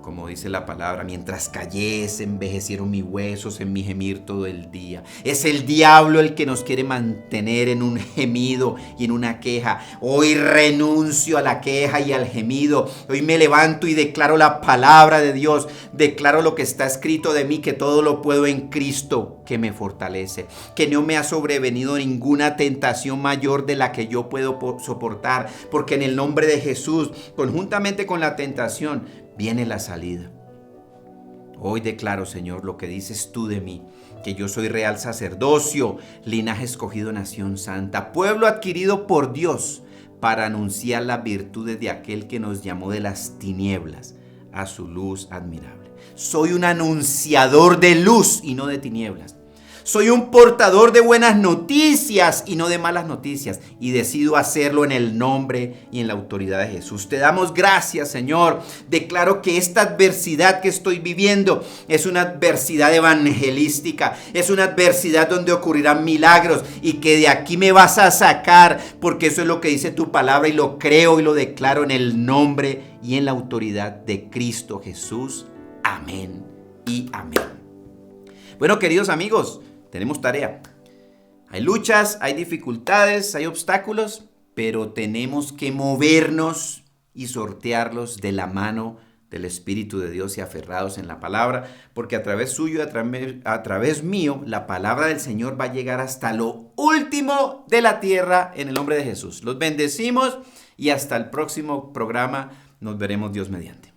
Como dice la palabra, mientras callé se envejecieron mis huesos en mi gemir todo el día. Es el diablo el que nos quiere mantener en un gemido y en una queja. Hoy renuncio a la queja y al gemido. Hoy me levanto y declaro la palabra de Dios. Declaro lo que está escrito de mí, que todo lo puedo en Cristo que me fortalece. Que no me ha sobrevenido ninguna tentación mayor de la que yo puedo soportar. Porque en el nombre de Jesús, conjuntamente con la tentación, viene la salida. Hoy declaro, Señor, lo que dices tú de mí, que yo soy real sacerdocio, linaje escogido, nación santa, pueblo adquirido por Dios para anunciar las virtudes de aquel que nos llamó de las tinieblas a su luz admirable. Soy un anunciador de luz y no de tinieblas. Soy un portador de buenas noticias y no de malas noticias, y decido hacerlo en el nombre y en la autoridad de Jesús. Te damos gracias, Señor. Declaro que esta adversidad que estoy viviendo es una adversidad evangelística, es una adversidad donde ocurrirán milagros y que de aquí me vas a sacar, porque eso es lo que dice tu palabra y lo creo y lo declaro en el nombre y en la autoridad de Cristo Jesús. Amén y amén. Bueno, queridos amigos, tenemos tarea. Hay luchas, hay dificultades, hay obstáculos, pero tenemos que movernos y sortearlos de la mano del Espíritu de Dios y aferrados en la palabra, porque a través suyo, a través mío, la palabra del Señor va a llegar hasta lo último de la tierra en el nombre de Jesús. Los bendecimos y hasta el próximo programa. Nos veremos Dios mediante.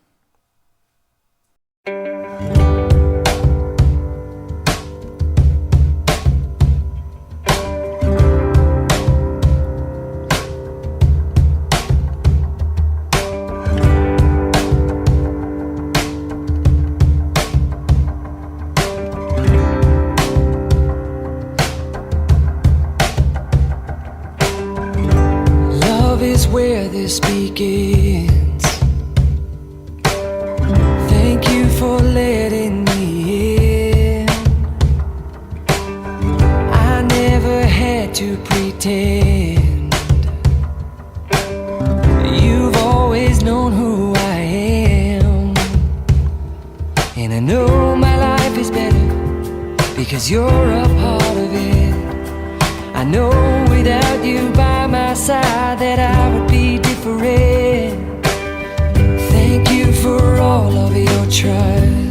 Where this begins. Thank you for letting me in. I never had to pretend. You've always known who I am, and I know my life is better because you're a part of it. I know without you by my side that I would be different. Thank you for all of your trust.